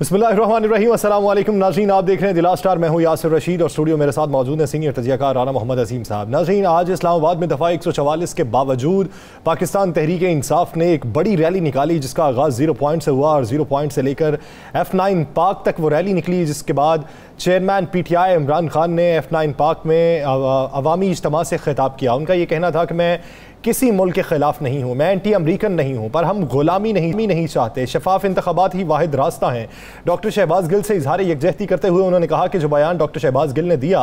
बिस्मिल्लाहिर्रहमानिर्रहीम। अस्सलाम वालेकुम नाज़रीन, आप देख रहे हैं दिला स्टार। मैं हूं यासिर रशीद और स्टूडियो मेरे साथ मौजूद है सीनियर तजियाकार राना मोहम्मद अजीम साहब। नाज़रीन, आज इस्लामाबाद में दफ़ा 144 के बावजूद पाकिस्तान तहरीक इंसाफ ने एक बड़ी रैली निकाली जिसका आगाज़ 0 पॉइंट से हुआ और 0 पॉइंट से लेकर F9 पार्क तक वो रैली निकली, जिसके बाद चेयरमैन PTI इमरान खान ने F9 पार्क में अवामी इज्तिमा से खिताब किया। उनका ये कहना था कि मैं किसी मुल्क के खिलाफ नहीं हूँ, मैं एंटी अमरीकन नहीं हूँ, पर हम गुलामी नहीं चाहते। शफाफ इंतखाबात ही वाहिद रास्ता हैं। डॉक्टर शहबाज गिल से इजहार यकजहती करते हुए उन्होंने कहा कि जो बयान डॉक्टर शहबाज गिल ने दिया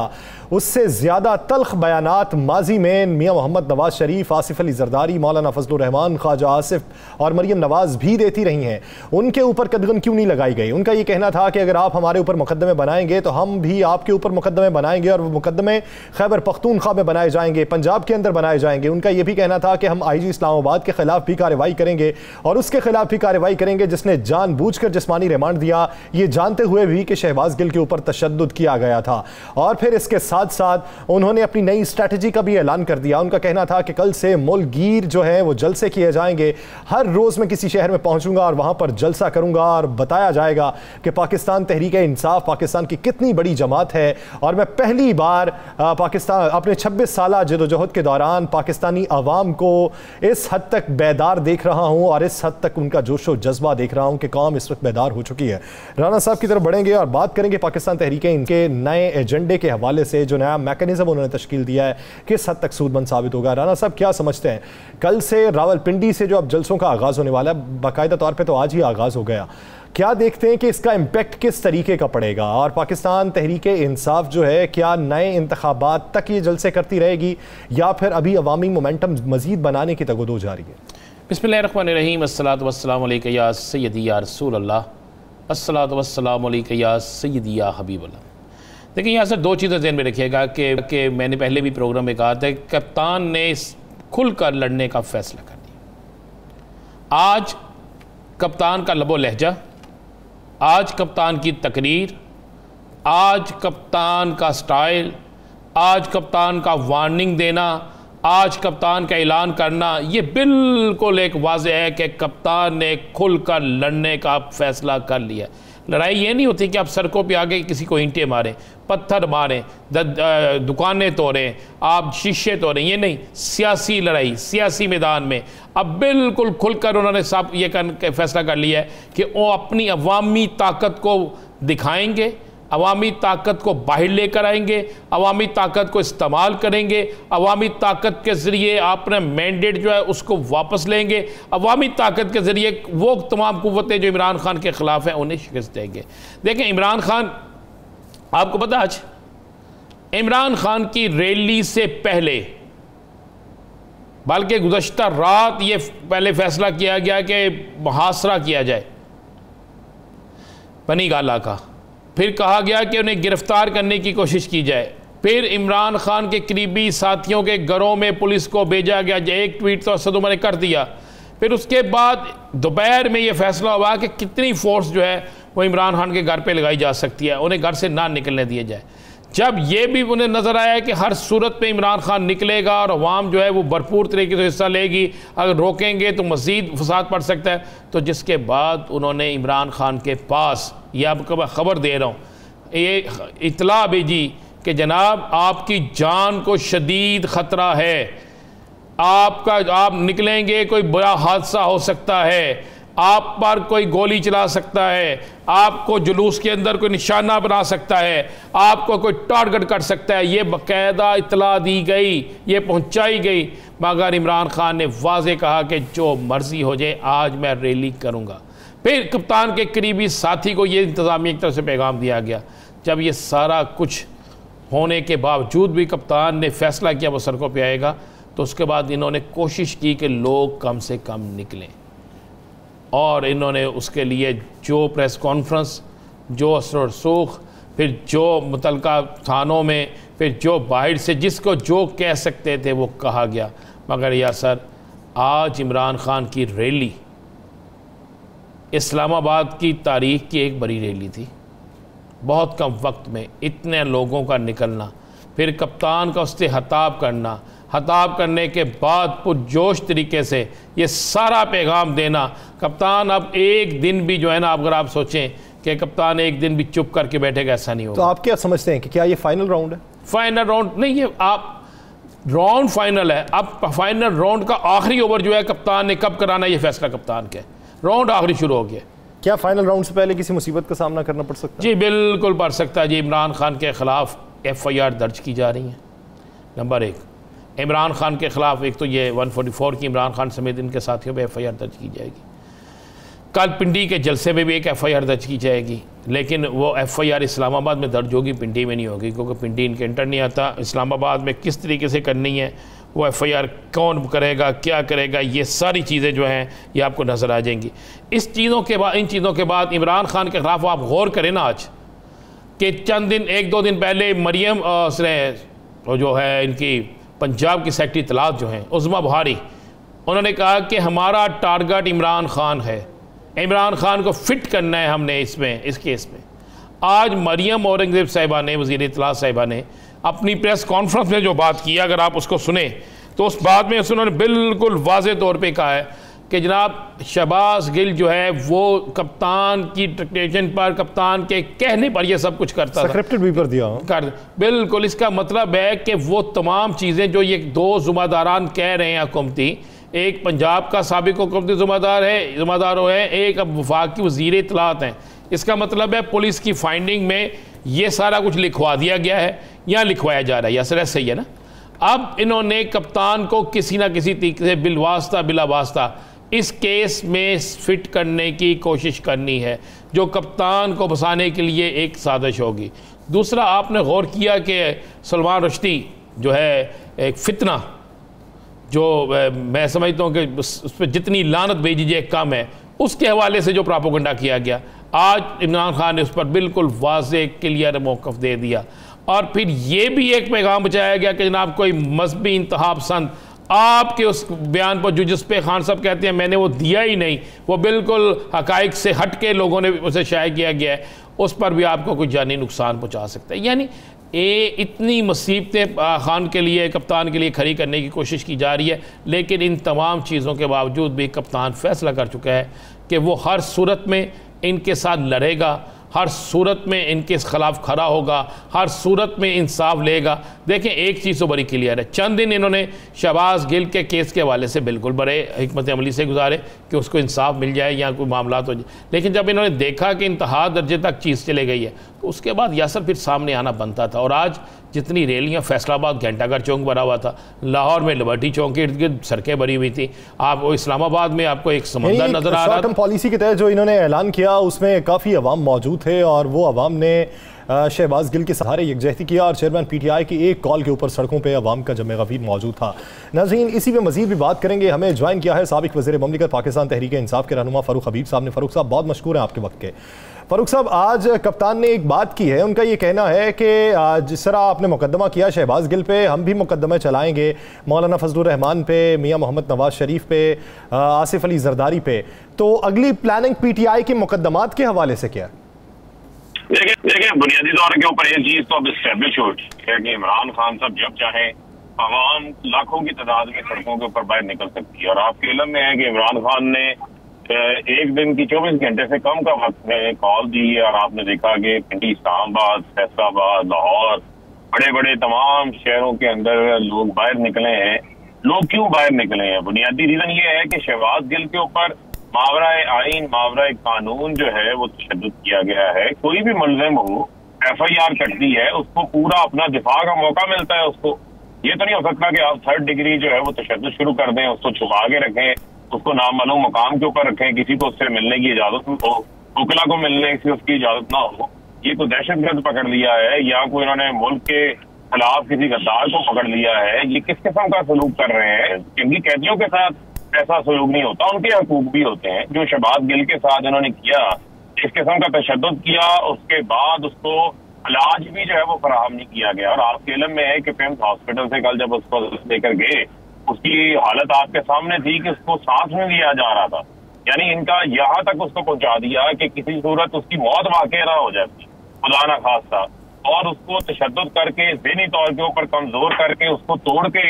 उससे ज़्यादा तल्ख बयानात माजी में मियाँ मोहम्मद नवाज शरीफ, आसिफ अली जरदारी, मौलाना फजलुर रहमान, ख्वाजा आसिफ और मरियम नवाज भी देती रही हैं। उनके ऊपर कदगन क्यों नहीं लगाई गई? उनका ये कहना था कि अगर आप हमारे ऊपर मुकदमे बनाएंगे तो हम भी आपके ऊपर मुकदमे बनाएंगे और वो मुकदमे खैबर पख्तूनख्वा में बनाए जाएंगे, पंजाब के अंदर बनाए जाएंगे। उनका ये भी कहना था कि हम IG इस्लामाबाद के खिलाफ भी कार्रवाई करेंगे और उसके खिलाफ भी कार्रवाई करेंगे जिसने जानबूझकर जिस्मानी रिमांड दिया, ये जानते हुए भी कि शहबाज गिल के ऊपर तशद्दुद किया गया था। और फिर इसके साथ साथ उन्होंने अपनी नई स्ट्रैटेजी का भी ऐलान कर दिया। उनका कहना था कि कल से मुल्कगीर जो है वो जलसे किए जाएंगे। हर रोज मैं किसी शहर में पहुंचूंगा और वहां पर जलसा करूंगा और बताया जाएगा कि पाकिस्तान तहरीक इंसाफ पाकिस्तान की कितनी बड़ी जमात है और मैं पहली बार पाकिस्तान अपने 26 साल जदोजहद के दौरान पाकिस्तानी अवाम को इस हद तक बेदार देख रहा हूं और इस हद तक उनका जोशो जज्बा देख रहा हूं कि कौम इस वक्त बेदार हो चुकी है। राना साहब की तरफ बढ़ेंगे और बात करेंगे पाकिस्तान तहरीक इनके नए एजेंडे के हवाले से, जो नया मैकेनिज्म उन्होंने तश्कील दिया है किस हद तक सूदमंद साबित होगा। राना साहब क्या समझते हैं, कल से रावलपिंडी से जो अब जलसों का आगाज होने वाला है, बाकायदा तौर पर तो आज ही आगाज हो गया, क्या देखते हैं कि इसका इम्पैक्ट किस तरीके का पड़ेगा और पाकिस्तान तहरीक इंसाफ जो है क्या नए इंतखाबात तक ये जलसे करती रहेगी या फिर अभी अवामी मोमेंटम मजीद बनाने की तगदो जारी है? बिस्मिल्लाहिर्रहमानिर्रहीम। अस्सलातु वस्सलामु अलैका या सय्यदी या रसूल अल्लाह, अस्सलातु वस्सलामु अलैका या सय्यदी या हबीब अल्लाह। देखिए, यहाँ से दो चीज़ें ज़हन में रखिएगा कि मैंने पहले भी प्रोग्राम में कहा था कि कप्तान ने खुल कर लड़ने का फैसला कर दिया। आज कप्तान का लबो लहजा, आज कप्तान की तकरीर, आज कप्तान का स्टाइल, आज कप्तान का वार्निंग देना, आज कप्तान का ऐलान करना, ये बिल्कुल एक वाज़ेह है कि कप्तान ने खुलकर लड़ने का फैसला कर लिया। लड़ाई ये नहीं होती कि आप सड़कों पे आगे किसी को ईंटें मारें, पत्थर मारें, दुकानें तोड़ें, आप शीशे तोड़ें, ये नहीं। सियासी लड़ाई, सियासी मैदान में अब बिल्कुल खुलकर उन्होंने साफ ये फैसला कर लिया है कि वो अपनी अवामी ताकत को दिखाएंगे, अवामी ताकत को बाहर लेकर आएंगे, अवामी ताकत को इस्तेमाल करेंगे, अवामी ताकत के ज़रिए अपना मैंडेट जो है उसको वापस लेंगे, अवामी ताकत के ज़रिए वो तमाम कुव्वतें जो इमरान खान के ख़िलाफ़ हैं उन्हें शिकस्त देंगे। देखें, इमरान खान, आपको पता आज इमरान खान की रैली से पहले, बल्कि गुज़श्ता रात ये पहले फैसला किया गया कि मुहासरा किया जाए बनी गाला का, फिर कहा गया कि उन्हें गिरफ्तार करने की कोशिश की जाए, फिर इमरान खान के करीबी साथियों के घरों में पुलिस को भेजा गया। एक ट्वीट तो असद उमर ने कर दिया। फिर उसके बाद दोपहर में ये फैसला हुआ कि कितनी फोर्स जो है वो इमरान खान के घर पे लगाई जा सकती है, उन्हें घर से ना निकलने दिया जाए। जब ये भी उन्हें नज़र आया कि हर सूरत में इमरान खान निकलेगा और अवाम जो है वो भरपूर तरीके से हिस्सा लेगी, अगर रोकेंगे तो मज़ीद फसाद पड़ सकता है, तो जिसके बाद उन्होंने इमरान खान के पास, ये आपको खबर दे रहा हूँ, ये इतला भेजी कि जनाब आपकी जान को शदीद ख़तरा है, आप निकलेंगे कोई बुरा हादसा हो सकता है, आप पर कोई गोली चला सकता है, आपको जुलूस के अंदर कोई निशाना बना सकता है, आपको कोई टारगेट कर सकता है। ये बाकायदा इतला दी गई, ये पहुंचाई गई, मगर इमरान खान ने वाज़े कहा कि जो मर्ज़ी हो जाए आज मैं रैली करूंगा। फिर कप्तान के करीबी साथी को ये इंतज़ामिया की तरफ से पैगाम दिया गया। जब ये सारा कुछ होने के बावजूद भी कप्तान ने फैसला किया वो सड़कों पर आएगा, तो उसके बाद इन्होंने कोशिश की कि लोग कम से कम निकलें और इन्होंने उसके लिए जो प्रेस कॉन्फ्रेंस, जो असर रसूख, फिर जो मुतलका थानों में, फिर जो बाहर से जिसको जो कह सकते थे वो कहा गया। मगर या सर, आज इमरान खान की रैली इस्लामाबाद की तारीख की एक बड़ी रैली थी। बहुत कम वक्त में इतने लोगों का निकलना, फिर कप्तान का उससे खिताब करना, खिताब करने के बाद पुरजोश तरीके से ये सारा पैगाम देना। कप्तान अब एक दिन भी जो है ना, अगर आप सोचें कि कप्तान एक दिन भी चुप करके बैठेगा, ऐसा नहीं होगा। तो आप क्या समझते हैं कि क्या ये फाइनल राउंड है? फाइनल राउंड नहीं, ये आप राउंड फाइनल है। अब फाइनल राउंड का आखिरी ओवर जो है कप्तान ने कब कराना, ये फैसला कप्तान का है। राउंड आखिरी शुरू हो गया। क्या फाइनल राउंड से पहले किसी मुसीबत का सामना करना पड़ सकता है? जी बिल्कुल पड़ सकता है जी। इमरान खान के खिलाफ FIR दर्ज की जा रही है। नंबर 1, इमरान खान के खिलाफ एक तो ये 144 की इमरान खान समेत इनके साथियों पे FIR दर्ज की जाएगी। कल पिंडी के जलसे में भी एक FIR दर्ज की जाएगी, लेकिन वो FIR इस्लामाबाद में दर्ज होगी, पिंडी में नहीं होगी, क्योंकि पिंडी इनके इंटर नहीं आता। इस्लामाबाद में किस तरीके से करनी है, वो FIR कौन करेगा, क्या करेगा, ये सारी चीज़ें जो हैं ये आपको नज़र आ जाएंगी। इन चीज़ों के बाद इमरान खान के ख़िलाफ़ आप गौर करें ना, आज कि चंद दिन 1-2 दिन पहले मरियम वो जो है इनकी पंजाब की सेक्रेटरी इत्तलात जो हैं उज़्मा बुहारी, उन्होंने कहा कि हमारा टारगेट इमरान खान है, इमरान खान को फिट करना है हमने इस केस में। आज मरियम औरंगज़ेब साहिबा ने, वज़ीर इत्तलात साहिबा ने अपनी प्रेस कॉन्फ्रेंस में जो बात की, अगर आप उसको सुने तो उस बात में उन्होंने बिल्कुल वाज़ेह तौर पे कहा है कि जनाब शहबाज गिल जो है वो कप्तान की डिक्टेशन पर, कप्तान के कहने पर ये सब कुछ करता था, स्क्रिप्टेड भी कर दिया कर। बिल्कुल, इसका मतलब है कि वो तमाम चीज़ें जो ये 2 ज़िम्मेदारान कह रहे हैं हुकूमती, एक पंजाब का साबिक हुकूमती ज़िम्मेदार है, एक अब वफाक की वज़ीर इत्तलात हैं। इसका मतलब है पुलिस की फाइंडिंग में ये सारा कुछ लिखवा दिया गया है या लिखवाया जा रहा है, या सर सही है ना। अब इन्होंने कप्तान को किसी ना किसी तरीके से बिलवास्ता बिलावास्ता इस केस में फिट करने की कोशिश करनी है, जो कप्तान को बचाने के लिए एक साजिश होगी। दूसरा, आपने गौर किया कि सलमान रुश्दी जो है एक फितना, जो मैं समझता हूँ कि उस पर जितनी लानत भेजी जाए कम है, उसके हवाले से जो प्रोपेगेंडा किया गया, आज इमरान खान ने उस पर बिल्कुल वाज़ेह क्लियर मौक़िफ़ दे दिया। और फिर ये भी एक पैगाम बचाया गया कि जनाब कोई मजहबी इंतहा पसंद आपके उस बयान पर जो जिस पे खान साहब कहते हैं मैंने वो दिया ही नहीं, वो बिल्कुल हकाइक से हट के लोगों ने उसे शाया किया गया है, उस पर भी आपको कोई जानी नुकसान पहुँचा सकता है। यानी इतनी मुसीबतें खान के लिए, कप्तान के लिए खड़ी करने की कोशिश की जा रही है, लेकिन इन तमाम चीज़ों के बावजूद भी कप्तान फैसला कर चुका है कि वो हर सूरत में इनके साथ लड़ेगा, हर सूरत में इनके खिलाफ खड़ा होगा, हर सूरत में इंसाफ लेगा। देखें, एक चीज़ तो बड़ी क्लियर है, चंद दिन इन्होंने शहबाज गिल के केस के हवाले से बिल्कुल बड़े हिकमत अमली से गुजारे कि उसको इंसाफ मिल जाए या कोई मामला हो जाए, लेकिन जब इन्होंने देखा कि इंतहा दर्जे तक चीज़ चले गई है, तो उसके बाद यासर फिर सामने आना बनता था। और आज जितनी रैलियाँ, फैसलाबाद घंटाघर चौक भरा हुआ था, लाहौर में लिबर्टी चौक के इर्द गिर्द सड़कें भरी हुई थी, आप इस्लामाबाद में आपको एक समंदर नजर आ रहा था। पॉलिसी के तहत जो इन्होंने ऐलान किया उसमें काफ़ी अवाम मौजूद थे और वो अवाम ने शहबाज गिल के सहारे यकजहती किया और चेयरमैन PTI की एक कॉल के ऊपर सड़कों पे अवाम का जमे गफीर मौजूद था। नाज़रीन, इसी में मजीद भी बात करेंगे। हमें ज्वाइन किया है साबिक वज़ीर ममलिकत पाकिस्तान तहरीक इंसाफ के रहनुमा फ़ारूक हबीब साहब ने। फ़ारूक साहब, बहुत मशकूर हैं आपके वक्त के। फ़ारूक साहब, आज कप्तान ने एक बात की है, उनका ये कहना है कि जिस तरह आपने मुकदमा किया शहबाज गिल पे, हम भी मुकदमे चलाएंगे मौलाना फजलुर रहमान पे, मियाँ मोहम्मद नवाज शरीफ पे, आसिफ अली जरदारी पे। तो अगली प्लानिंग PTI के मुकदमात के हवाले से क्या है? देखिए, बुनियादी तौर के ऊपर ये चीज तो अब एस्टेब्लिश हो चुकी है कि इमरान खान साहब जब चाहे आवाम लाखों की तादाद में सड़कों के ऊपर बाहर निकल सकती है। और आपके इल्म में है कि इमरान खान ने एक दिन की 24 घंटे से कम का वक्त में कॉल दी है, और आपने देखा कि पिंडी, इस्लामाबाद, फैसलाबाद, लाहौर, बड़े बड़े तमाम शहरों के अंदर लोग बाहर निकले हैं। लोग क्यों बाहर निकले हैं? बुनियादी रीजन ये है कि शहबाज गिल के ऊपर मावराए आइन, मावराए कानून जो है वो तशद्दुद किया गया है। कोई भी मुल्ज़िम हो, FIR कटती है, उसको पूरा अपना दिफा का मौका मिलता है। उसको ये तो नहीं हो सकता कि आप 3rd डिग्री जो है वो तशद्दुद शुरू कर दें, उसको छुपा के रखें, उसको नामालूम मकाम के ऊपर रखें, किसी को उससे मिलने की इजाजत हो, वकीला को मिलने की उसकी इजाजत ना हो। ये कोई दहशतगर्द पकड़ लिया है या कोई इन्होंने मुल्क के खिलाफ किसी गद्दार को पकड़ लिया है? ये किस किस्म का सलूक कर रहे हैं? जिनकी कैदियों के साथ ऐसा सलूक नहीं होता, उनके हकूक भी होते हैं। जो शहबाज गिल के साथ इन्होंने किया, इस किस्म का तशद्दुद किया, उसके बाद उसको इलाज भी जो है वो फराहम नहीं किया गया। और आपके इल्म में है कि पिम्स हॉस्पिटल से कल जब उसको लेकर गए, उसकी हालत आपके सामने थी कि उसको सांस में लिया जा रहा था। यानी इनका यहाँ तक उसको पहुंचा दिया कि किसी सूरत उसकी मौत वाकई ना हो जाती, खुदा ना खास्ता, और उसको तशद्दुद करके, ज़हनी तौर के ऊपर कमजोर करके, उसको तोड़ के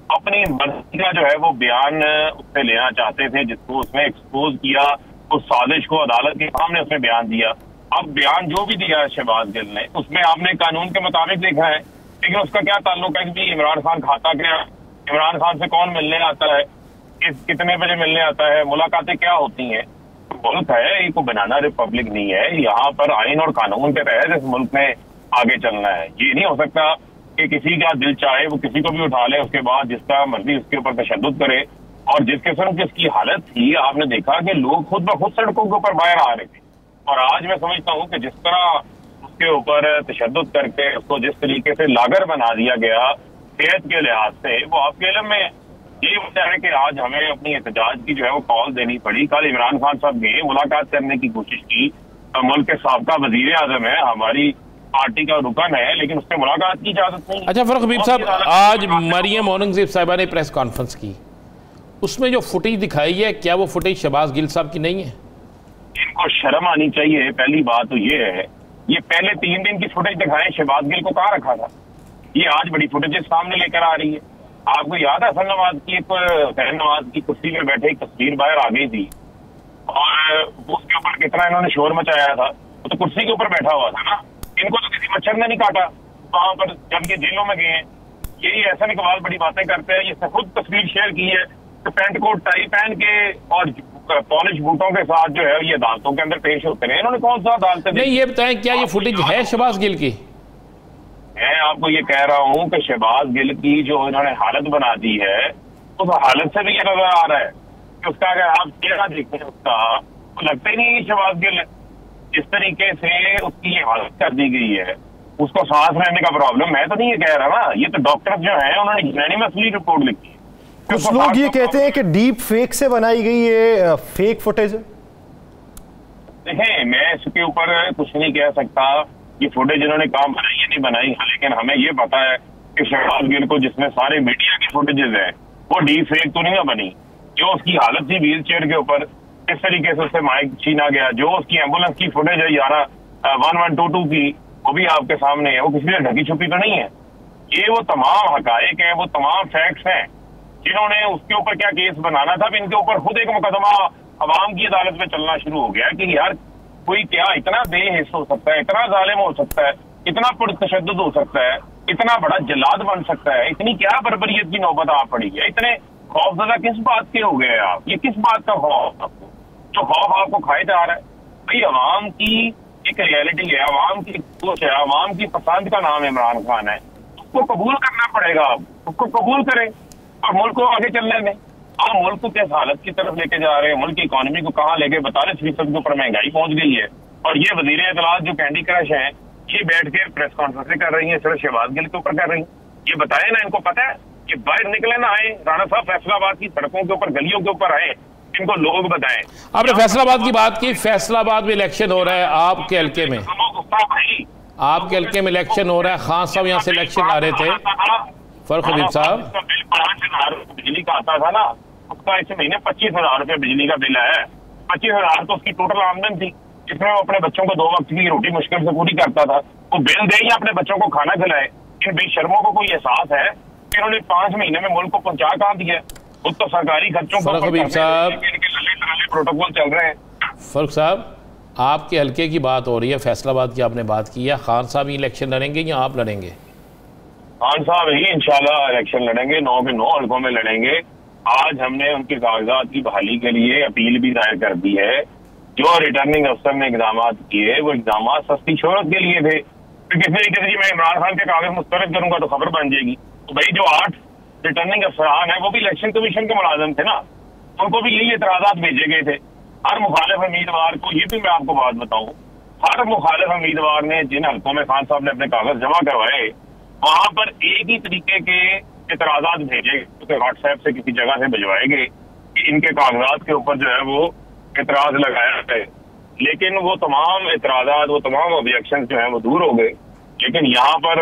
अपनी मर्जी का जो है वो बयान उससे लेना चाहते थे, जिसको उसने एक्सपोज किया, उस साजिश को अदालत के सामने उसने बयान दिया। अब बयान जो भी दिया है शहबाज गिल ने, उसमें आपने कानून के मुताबिक देखा है, लेकिन उसका क्या ताल्लुक है कि इमरान खान खाता क्या, इमरान खान से कौन मिलने आता है, कितने बजे मिलने आता है, मुलाकातें क्या होती हैं। मुल्क है, ये कोई बनाना रिपब्लिक नहीं है। यहाँ पर आइन और कानून के तहत इस मुल्क में आगे चलना है। ये नहीं हो सकता कि किसी का दिल चाहे वो किसी को भी उठा ले, उसके बाद जिसका मर्जी उसके ऊपर तशद्दुद करे। और जिस किस्म की इसकी हालत थी, आपने देखा कि लोग खुद ब खुद सड़कों के ऊपर बाहर आ रहे थे। और आज मैं समझता हूँ कि जिस तरह उसके ऊपर तशद्दुद करके उसको जिस तरीके से लागर बना दिया गया सेहत के लिहाज से, वो आपके इल्म में यही वजह है कि आज हमें अपनी एहतजाज की जो है वो कॉल देनी पड़ी। कल इमरान खान साहब गए, मुलाकात करने की कोशिश की, मुल्क के साबका वजीर आजम है, हमारी पार्टी का रुकन है, लेकिन उससे मुलाकात की इजाजत नहीं। अच्छा फरूख हबीब साहब, आज मरियम औरंगजेब साहिबा ने प्रेस कॉन्फ्रेंस की, उसमें जो फुटेज दिखाई है, क्या वो फुटेज शहबाज गिल साहब की नहीं है? इनको शर्म आनी चाहिए। पहली बात तो ये है, ये पहले 3 दिन की फुटेज दिखाएं, शहबाज गिल को कहाँ रखा था? ये आज बड़ी फुटेज सामने लेकर आ रही है। आपको याद है असल नवाज की, फहर नवाज की कुर्सी में बैठे एक तस्वीर बाहर आ गई थी और उसके ऊपर कितना इन्होंने शोर मचाया था। वो तो कुर्सी के ऊपर बैठा हुआ था ना, इनको तो किसी मच्छर ने नहीं काटा वहां पर जब ये जेलों में गए हैं। यही ऐसा इकबाल बड़ी बातें करते हैं। ये खुद तस्वीर शेयर की है तो पैंट कोट टाई पहन के और पॉलिश बूटों के साथ जो है ये अदालतों के अंदर पेश होते हैं। इन्होंने कौन सा अदालतें नहीं, ये बताएं क्या ये फुटेज है शहबाज गिल की? मैं आपको ये कह रहा हूँ कि शहबाज गिल की जो इन्होंने हालत बना दी है, उस हालत से भी ये नजर आ रहा है कि उसका अगर आप चेहरा देखते हैं उसका, तो लगता ही नहीं है शहबाज गिल जिस तरीके से उसकी ये हालत कर दी गई है। उसको सांस लेने का प्रॉब्लम, मैं तो नहीं ये कह रहा ना, ये तो डॉक्टर जो है उन्होंने यूनानिमसली रिपोर्ट लिखी है। कुछ लोग ये कहते हैं कि डीप फेक से बनाई गई ये फेक फुटेज। देखें, मैं इसके ऊपर कुछ नहीं कह सकता, ये फुटेज इन्होंने काम बनाई या नहीं बनाई, लेकिन हमें ये पता है कि शहबाज गिल को जिसमें सारे मीडिया की फुटेजेस है वो डीप फेक तो नहीं बनी। जो उसकी हालत थी व्हील चेयर के ऊपर, किस तरीके से उससे माइक छीना गया, जो उसकी एम्बुलेंस की फुटेज है 1122 की, वो भी आपके सामने है। वो किसी ने ढकी छुपी तो नहीं है। ये वो तमाम हकायक है, वो तमाम फैक्ट्स हैं जिन्होंने उसके ऊपर क्या केस बनाना था। इनके ऊपर खुद एक मुकदमा अवाम की अदालत में चलना शुरू हो गया कि यार कोई क्या इतना बेहिस हो सकता है, इतना जालिम हो सकता है, इतना पुरतशद्दुद हो सकता है, इतना बड़ा जल्लाद बन सकता है, इतनी क्या बर्बरियत की नौबत आ पड़ी है। इतने खौफजदा किस बात के हो गए आप? ये किस बात का खौफ आपको, जो खौफ आपको खाए जा रहा है? भाई अवाम की एक रियलिटी है, अवाम की सोच है, अवाम की पसंद का नाम इमरान खान है, उसको कबूल करना पड़ेगा। आप उसको कबूल करें और मुल्क को आगे चलने में। आप मुल्क को किस हालत की तरफ लेके जा रहे हैं? मुल्क की इकोनॉमी को कहाँ लेके 42% के ऊपर महंगाई पहुंच गई है। और ये वजीर इत्तलात जो कैंडी क्रश है, ये बैठ के प्रेस कॉन्फ्रेंस कर रही है, सिर्फ शहबाज गिल के ऊपर कर रही है। ये बताए ना, इनको पता है कि बाहर निकले ना आए, राणा साहब फैसलाबाद की सड़कों के ऊपर गलियों के ऊपर आए, इनको लोग बताएं। आपने फैसलाबाद की बात की, फैसलाबाद में इलेक्शन हो रहा है आपके हल्के में, आपके हल्के में इलेक्शन हो रहा है, खान साहब यहाँ से इलेक्शन आ रहे थे। फरूख हबीब साहब, बिल 5,000 बिजली का आता था ना, उसका इस महीने 25,000 रुपये बिजली का बिल है। 25,000 तो उसकी टोटल आमदन थी, जिसमें वो अपने बच्चों को 2 वक्त की रोटी मुश्किल से पूरी करता था। वो बिल दे या अपने बच्चों को खाना खिलाए। इन बेशर्मों को कोई एहसास है कि उन्होंने 5 महीने में मुल्क को पहुंचा कहाँ दिया? खुद तो सरकारी खर्चों को प्रोटोकॉल चल रहे हैं। फरूख साहब, आपके हल्के की बात हो रही है, फैसलाबाद की आपने बात की है, खान साहब ही इलेक्शन लड़ेंगे या आप लड़ेंगे? खान साहब ही इंशाल्लाह इलेक्शन लड़ेंगे, 9 के 9 हल्कों में लड़ेंगे। आज हमने उनके कागजात की बहाली के लिए अपील भी दायर कर दी है। जो रिटर्निंग अफसर ने इकदाम किए, वो इकदाम सस्ती शोहरत के लिए थे। तो किस तरीके से मैं इमरान खान के कागज मुस्तरद करूंगा तो खबर बन जाएगी। तो भाई जो 8 रिटर्निंग अफसरान है वो भी इलेक्शन कमीशन के मुलाजिम थे ना, उनको भी यही एतराजात भेजे गए थे। हर मुखालिफ उम्मीदवार को, ये भी मैं आपको बात बताऊं, हर मुखालिफ उम्मीदवार ने जिन हल्कों में खान साहब ने अपने कागज जमा करवाए, वहां पर एक ही तरीके के एतराजात भेजे, व्हाट्सएप से किसी जगह से भिजवाए गए कि इनके कागजात के ऊपर जो है वो एतराज लगाया है। लेकिन वो तमाम एतराजात, वो तमाम ऑब्जेक्शन जो है वो दूर हो गए। लेकिन यहाँ पर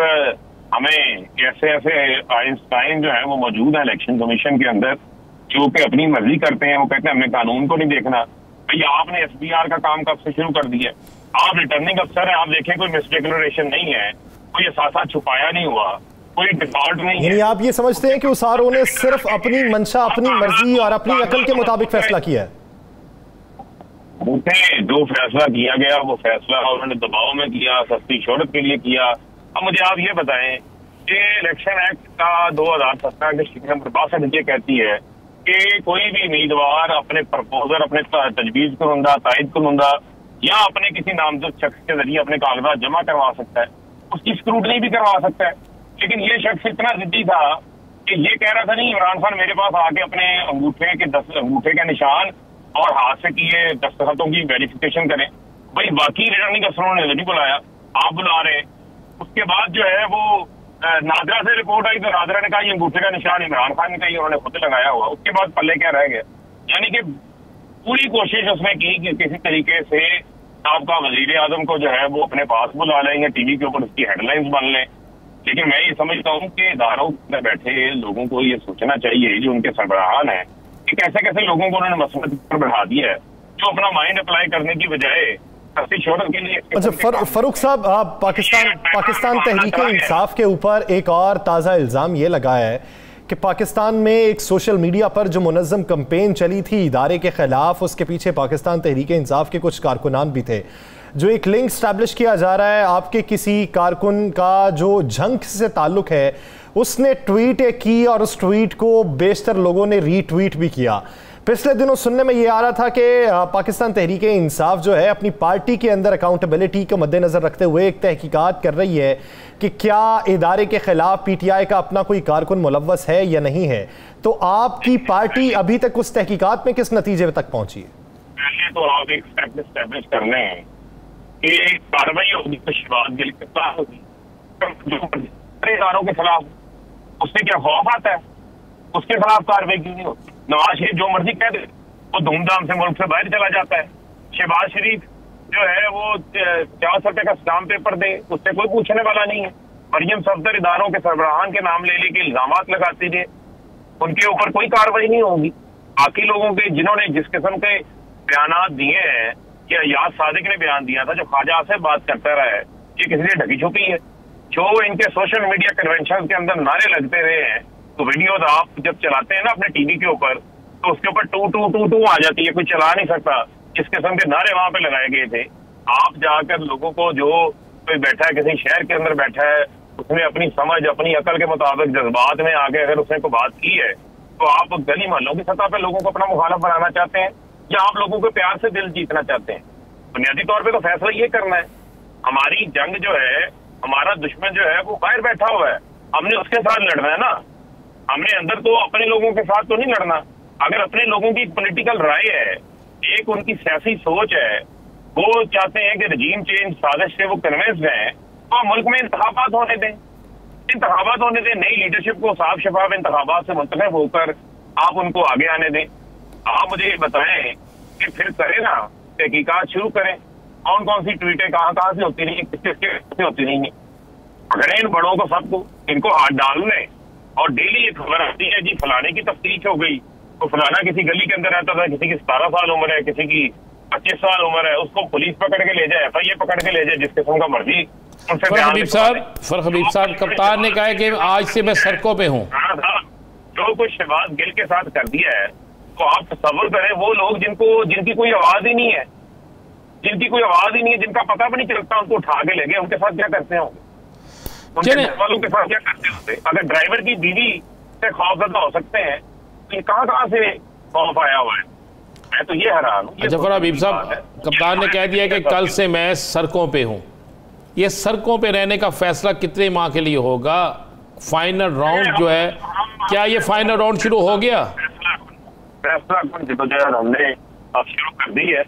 हमें ऐसे ऐसे आइंस्टाइन जो है वो मौजूद है इलेक्शन कमीशन के अंदर, जो कि अपनी मर्जी करते हैं। वो कहते हैं हमने कानून को नहीं देखना। भाई आपने SBR का काम कब से शुरू कर दिया? आप रिटर्निंग अफसर हैं, आप देखें कोई मिसडिक्लेरेशन नहीं है, कोई असासा छुपाया नहीं हुआ, कोई डिफॉल्ट नहीं है। यानी आप ये समझते हैं कि उस आरओ ने सिर्फ अपनी मंशा, अपनी मर्जी और अपनी अकल के मुताबिक फैसला किया है? उन्हें जो फैसला किया गया वो फैसला उन्होंने दबाव में किया, सस्ती शोहरत के लिए किया। अब मुझे आप ये बताएं कि इलेक्शन एक्ट का 2017 के शिक नंबर 62 ये कहती है कि कोई भी उम्मीदवार अपने प्रपोजल, अपने तजवीज कुनुंदा, तायद कुनुंदा या अपने किसी नामजद शख्स के जरिए अपने कागजात जमा करवा सकता है, उसकी स्क्रूटनी भी करवा सकता है। लेकिन ये शख्स इतना जिद्दी था कि ये कह रहा था नहीं, इमरान खान मेरे पास आके अपने अंगूठे के 10 अंगूठे के निशान और हाथ से किए दस्तखतों की वेरिफिकेशन करें। भाई बाकी रिटर्निंग अफसरों ने नहीं बुलाया, आप बुला रहे। उसके बाद जो है वो नादरा से रिपोर्ट आई तो नादरा ने कहा ये अंगूठे का निशान इमरान खान ने कही, उन्होंने खुद लगाया हुआ। उसके बाद पल्ले क्या रह गया? यानी कि पूरी कोशिश उसने की कि किसी तरीके से आपका वजीर आजम को जो है वो अपने पास बुला लेंगे, टीवी के ऊपर उसकी हेडलाइंस बन लें। लेकिन मैं ये समझता हूँ कि इदारों में बैठे लोगों को ये सोचना चाहिए, जो उनके सरबराहान है, कि कैसे कैसे लोगों को उन्होंने मसलत पर बढ़ा दिया है, जो अपना माइंड अप्लाई करने की बजाय शोहरत के लिए। अच्छा फरूक साहब, पाकिस्तान तहरीक इंसाफ के ऊपर एक और ताज़ा इल्ज़ाम ये लगाया है कि पाकिस्तान में एक सोशल मीडिया पर जो मुनज़्ज़म कैंपेन चली थी इदारे के ख़िलाफ़, उसके पीछे पाकिस्तान तहरीक इंसाफ के कुछ कारकुनान भी थे। जो एक लिंक स्टैब्लिश किया जा रहा है, आपके किसी कारकुन का जो झंग से ताल्लुक़ है, उसने ट्वीट की और उस ट्वीट को बेशतर लोगों ने रीट्वीट भी किया। पिछले दिनों सुनने में ये आ रहा था कि पाकिस्तान तहरीक इंसाफ जो है अपनी पार्टी के अंदर अकाउंटेबिलिटी को मद्देनजर रखते हुए एक तहकीकात कर रही है कि क्या इदारे के खिलाफ पीटीआई का अपना कोई कारकुन मुलव्वस है या नहीं है। तो आपकी पार्टी अभी तक उस तहकीकात में किस नतीजे तक पहुंची है? पहले तो आप एक फैक्ट एस्टैब्लिश करने हैं कि कार्रवाई होगी तो शहबाज गिल के खिलाफ होगी, जो इदारों के खिलाफ, उससे क्या खौफ आता है? उसके खिलाफ कार्रवाई क्यों नहीं होती? नवाज शरीफ जो मर्जी कह दे, वो धूमधाम से मुल्क से बाहर चला जाता है। शहबाज शरीफ जो है वो 400 रुपए का स्टाम्प पेपर दे, उससे कोई पूछने वाला नहीं है। मरियम सफदर इदारों के सरबराहान के नाम ले लेके इल्जामात लगाती है, उनके ऊपर कोई कार्रवाई नहीं होगी। बाकी लोगों के जिन्होंने जिस किस्म के बयानात दिए हैं, या याद सादिक ने बयान दिया था जो ख्वाजा से बात करता रहा है, ये किसी ने ढकी छुपी है। जो इनके सोशल मीडिया कन्वेंशन के अंदर नारे लगते रहे हैं, तो वीडियोज आप जब चलाते हैं ना अपने टीवी के ऊपर, तो उसके ऊपर टू टू टू टू आ जाती है, कोई चला नहीं सकता। इस किस्म के नारे वहां पे लगाए गए थे। आप जाकर लोगों को, जो कोई बैठा है किसी शहर के अंदर बैठा है, उसने अपनी समझ, अपनी अकल के मुताबिक जज्बात में आगे अगर उसने कोई बात की है, तो आप गली मोहल्लों की सतह पर लोगों को अपना मुखालफ बनाना चाहते हैं या आप लोगों के प्यार से दिल जीतना चाहते हैं? बुनियादी तौर पर तो फैसला ये करना है। हमारी जंग जो है, हमारा दुश्मन जो है वो बाहर बैठा हुआ है, हमने उसके साथ लड़ना है ना। हमने अंदर तो अपने लोगों के साथ तो नहीं लड़ना। अगर अपने लोगों की पॉलिटिकल राय है, एक उनकी सियासी सोच है, वो चाहते हैं कि रजीम चेंज साजिश से वो कन्विंस्ड हैं, तो मुल्क में इंतखाबात होने दें, इंतखाबात होने दें। नई लीडरशिप को साफ शफाफ इंतखाबात से मुंतखब होकर आप उनको आगे आने दें। आप मुझे ये बताएं कि फिर करें ना, तहकीकात शुरू करें, कौन कौन सी ट्वीटें कहाँ से होती रही, किससे होती नहीं। अगर इन बड़ों को सबको इनको हाथ डाल लें और डेली ये खबर आती है जी फलाने की तफ्तीश हो गई, तो फलाना किसी गली के अंदर रहता था, किसी की 17 साल उम्र है, किसी की 25 साल उम्र है, उसको पुलिस पकड़ के ले जाए, FIA पकड़ के ले जाए, जिस किस्म का मर्जी। फर हबीब साहब, कप्तान ने कहा है कि आज से मैं सड़कों पे हूँ। जो कुछ शहबाज गिल के साथ कर दिया है, तो आप तसव्वुर करें वो लोग जिनकी कोई आवाज ही नहीं है, जिनका पता भी नहीं चलता, उनको उठा के ले गए, उनके साथ क्या करते होंगे? उनके वालों के साथ क्या करते होंगे? अगर ड्राइवर की बीवी से खौफजदा हो सकते हैं, तो ये कहाँ से खौफ आया हुआ है? मैं तो ये हैरान हूँ। अच्छा फर हबीब साहब, कप्तान ने कह दिया कि कल से मैं सड़कों पे हूँ। ये सड़कों पे रहने का फैसला कितने माह के लिए होगा? फाइनल राउंड जो है, क्या ये फाइनल राउंड शुरू हो गया? फैसला जदोजहद हमने अब शुरू कर दी है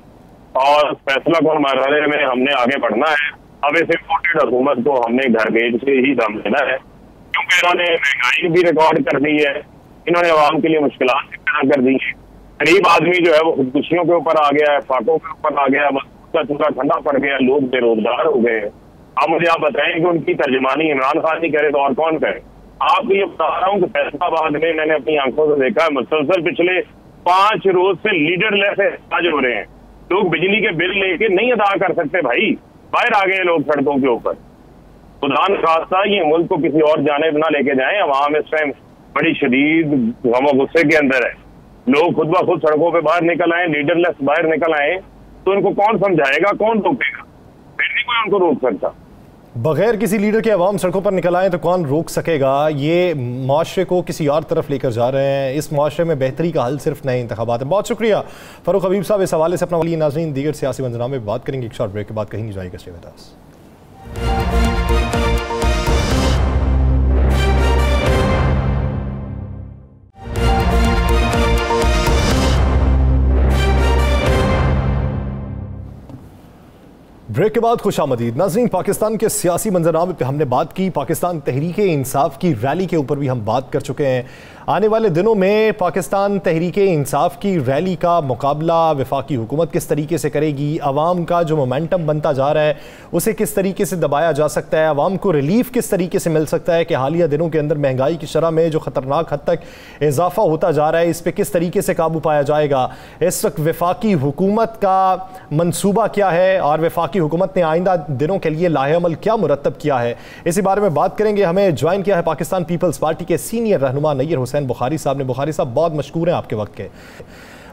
और फैसला कौन मरहले में हमने आगे बढ़ना है। अब इस इम्पोर्टेड हुकूमत को हमने घर भेज से ही दम लेना है, क्योंकि इन्होंने महंगाई भी रिकॉर्ड कर दी है, इन्होंने आवाम के लिए मुश्किलात पैदा कर दी है। गरीब आदमी जो है वो खुदकुशियों के ऊपर आ गया है, फाकों के ऊपर आ गया, उसका चूल्हा ठंडा पड़ गया, लोग बेरोजगार हो गए। अब मुझे आप बताएं कि उनकी तर्जमानी इमरान खान नहीं करे तो और कौन करे? आपको ये बता रहा हूँ कि फैसलाबाद में मैंने अपनी आंखों से देखा है, मुसलसल पिछले 5 रोज से लीडरलेस आज हो रहे हैं। लोग बिजली के बिल लेके नहीं अदा कर सकते भाई, बाहर आ गए लोग सड़कों के ऊपर। खुदा न खास्ता ये मुल्क को किसी और जाने ना लेके जाएं। अवाम इस टाइम बड़ी शदीद गम गुस्से के अंदर है। लोग खुद ब खुद सड़कों पे बाहर निकल आए, लीडरलेस बाहर निकल आए, तो इनको कौन समझाएगा, कौन रोकेगा? फिर नहीं कोई उनको रोक सकता। बगैर किसी लीडर के अवाम सड़कों पर निकल आए तो कौन रोक सकेगा? ये माशरे को किसी और तरफ लेकर जा रहे हैं। इस माशरे में बेहतरी का हल सिर्फ नए इंतखाबात है। बहुत शुक्रिया फ़ारूक हबीब साहब। इस हवाले से अपना वाली नाज़रीन दीगर सियासी मंजरामे में बात करेंगे। एक शॉर्ट ब्रेक के बाद कहीं नहीं जाएगा। Stay with us. ब्रेक के बाद खुशामदीद नाज़रीन। पाकिस्तान के सियासी मंजरनामे पे हमने बात की, पाकिस्तान तहरीक इंसाफ की रैली के ऊपर भी हम बात कर चुके हैं। आने वाले दिनों में पाकिस्तान तहरीक इंसाफ की रैली का मुकाबला वफाकी हुकूमत किस तरीके से करेगी, अवाम का जो मोमेंटम बनता जा रहा है उसे किस तरीके से दबाया जा सकता है, अवाम को रिलीफ किस तरीके से मिल सकता है कि हालिया दिनों के अंदर महंगाई की शरह में जो ख़तरनाक हद तक इजाफा होता जा रहा है इस पर किस तरीके से काबू पाया जाएगा। इस वक्त वफाकी हुकूमत का मनसूबा क्या है और वफाकी हुकूमत ने आइंदा दिनों के लिए लाहेअमल क्या मुरतब किया है, इसी बारे में बात करेंगे। हमें ज्वाइन किया है पाकिस्तान पीपल्स पार्टी के सीनियर रहनुमा नैयर हुसैन बुखारी साहब ने। बुखारी साहब बहुत मशकूर हैं आपके वक्त के।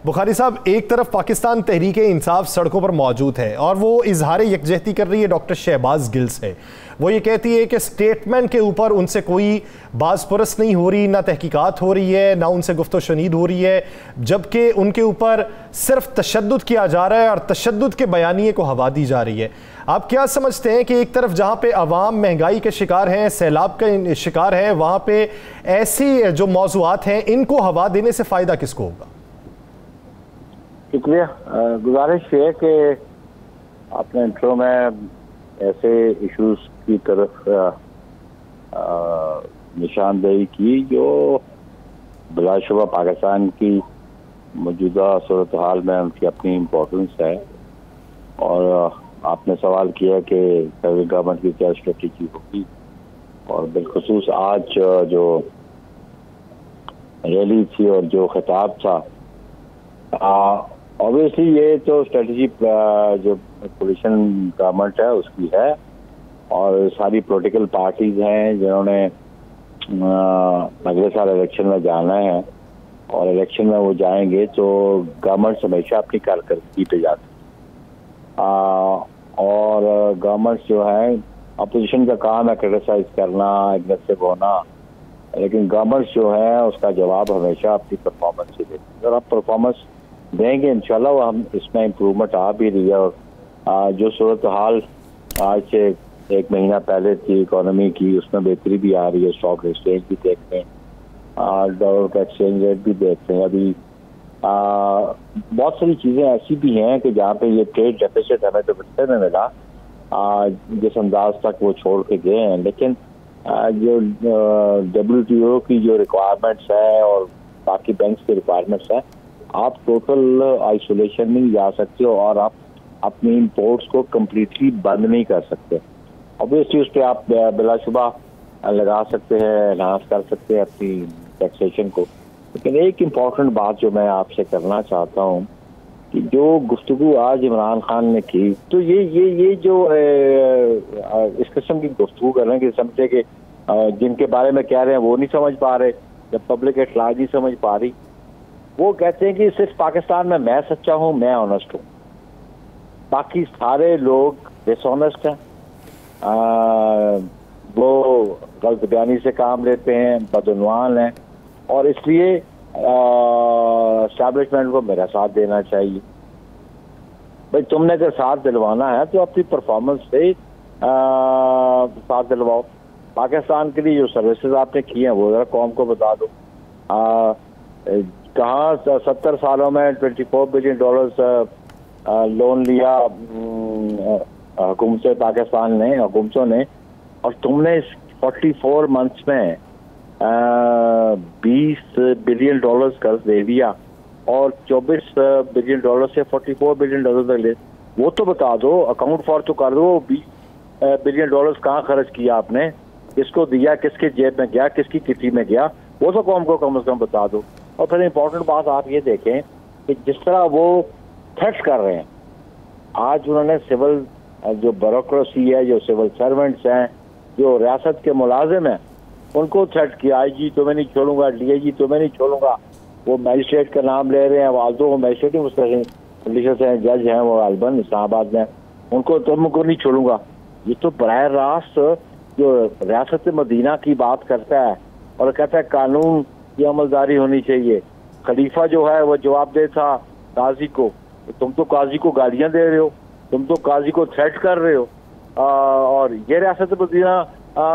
बुखारी साहब, एक तरफ पाकिस्तान तहरीक इंसाफ सड़कों पर मौजूद है और वो इजहार यकजहती कर रही है डॉक्टर शहबाज गिल से। वो ये कहती है कि स्टेटमेंट के ऊपर उनसे कोई बाज़पुरस नहीं हो रही, ना तहकीकात हो रही है, ना उनसे गुफ्तो शनीद हो रही है, जबकि उनके ऊपर सिर्फ तशद्दुद किया जा रहा है और तशद्दुद के बयानिए को हवा दी जा रही है। आप क्या समझते हैं कि एक तरफ जहाँ पे अवाम महंगाई के शिकार हैं, सैलाब का शिकार है, वहाँ पे ऐसी जो मौज़ूआत हैं इनको हवा देने से फ़ायदा किसको होगा? शुक्रिया। गुजारिश है कि आपने इंट्रो में ऐसे इश्यूज की तरफ निशानदेही की जो बिलाशुबा पाकिस्तान की मौजूदा सूरत हाल में उनकी अपनी इम्पोर्टेंस है। और आपने सवाल किया कि फेडरल गवर्नमेंट की क्या स्ट्रेटजी होगी, और बिलखुसूस आज जो रैली थी और जो खिताब था, ऑब्वियसली ये तो स्ट्रेटजी जो कोलिशन गवर्नमेंट है उसकी है, और सारी पॉलिटिकल पार्टीज हैं जिन्होंने अगले साल इलेक्शन में जाना है, और इलेक्शन में वो जाएंगे तो गवर्नमेंट हमेशा अपनी कारकर्दगी पे जाती है। और गवर्नमेंट जो है, अपोजिशन का काम है क्रिटिसाइज करना, एग्रेसिव होना, लेकिन गवर्नमेंट जो है उसका जवाब हमेशा अपनी परफॉर्मेंस से देती है। और आप परफॉर्मेंस देंगे इंशाल्लाह वो हम इसमें इम्प्रूवमेंट आ भी रही है। और जो सूरत हाल आज से एक महीना पहले थी इकोनॉमी की, उसमें बेहतरी भी आ रही है। स्टॉक एक्सचेंज भी देखते हैं, डॉलर का एक्सचेंज रेट भी देखते हैं। अभी बहुत सारी चीज़ें ऐसी भी हैं कि जहाँ पे ये ट्रेड डेफिसिट हमें तो बचते में मिला जिस अंदाज तक वो छोड़ के गए हैं, लेकिन जो WTO की जो रिक्वायरमेंट्स है और बाकी बैंक्स की रिक्वायरमेंट्स है, आप टोटल आइसोलेशन में नहीं जा सकते हो और आप अपनी इंपोर्ट्स को कम्प्लीटली बंद नहीं कर सकते। ऑब्वियसली उस पर आप बिलाशुबा लगा सकते हैं, एनहांस कर सकते हैं अपनी टैक्सेशन को। लेकिन एक इम्पॉर्टेंट बात जो मैं आपसे करना चाहता हूँ कि जो गुफ्तगू आज इमरान खान ने की, तो ये जो इस किस्म की गुफ्तगू कर रहे हैं कि समझे कि जिनके बारे में कह रहे हैं वो नहीं समझ पा रहे, जब पब्लिक एट लार्ज नहीं समझ पा रही। वो कहते हैं कि सिर्फ पाकिस्तान में मैं सच्चा हूँ, मैं ऑनेस्ट हूँ, बाकी सारे लोग डिसऑनेस्ट हैं, वो गलत बयानी से काम लेते हैं, बदउनवान हैं, और इसलिए एस्टैब्लिशमेंट को मेरा साथ देना चाहिए। भाई तुमने अगर साथ दिलवाना है तो अपनी परफॉर्मेंस से साथ दिलवाओ। पाकिस्तान के लिए जो सर्विसेज आपने की हैं वो जरा कौम को बता दो। कहाँ 70 सालों में $24 बिलियन लोन लिया हुकूमत हुकूमतों ने, और तुमने 44 मंथ्स में $20 बिलियन कर्ज दे दिया और $24 बिलियन से $44 बिलियन तक ले। वो तो बता दो, अकाउंट फॉर तो कर दो, $20 बिलियन कहाँ खर्च किया आपने, किसको दिया, किसके जेब में गया, किसकी किटी में गया, वो तो कौम को कम से कम बता दो। और फिर इम्पोर्टेंट बात आप ये देखें कि जिस तरह वो थ्रेट्स कर रहे हैं, आज उन्होंने सिविल जो ब्यूरोक्रेसी है, जो सिविल सर्वेंट्स हैं, जो रियासत के मुलाजिम हैं, उनको थ्रेट किया, IG तो मैं नहीं छोड़ूंगा, DIG तो मैं नहीं छोड़ूंगा। वो मैजिस्ट्रेट का नाम ले रहे हैं, वाजो वो मैजिस्ट्रेट उसका कंडीशन हैं, जज हैं वो अलबन इस्लामाबाद में, उनको नहीं छोड़ूंगा। ये तो बराह रास्त जो रियासत मदीना की बात करता है और कहता है कानून की अमलदारी होनी चाहिए। खलीफा जो है वो जवाब दे था काजी को, तुम तो काजी को गालियां दे रहे हो, तुम तो काजी को थ्रेट कर रहे हो। और ये रियासत मदीना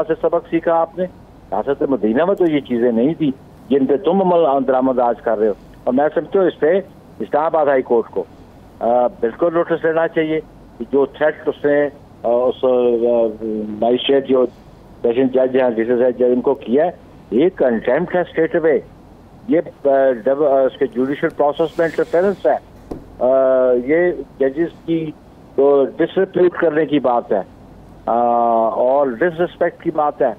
से सबक सीखा आपने। रियासत मदीना में तो ये चीजें नहीं थी जिन पे तुम अमल दरामद आज कर रहे हो। और मैं समझता हूँ इस पे इस्लामाबाद हाई कोर्ट को बिल्कुल नोटिस लेना चाहिए कि जो थ्रेट उसने उस मजिस्ट्रेट जो सेशन जज है जज इनको किया है, ये कंटेम्प्ट है स्टेट वे, ये उसके जुडिशियल प्रोसेस में इंटरफेरेंस है, ये जजेस की तो डिसरिस्पेक्ट करने की बात है और डिसरिस्पेक्ट की बात है।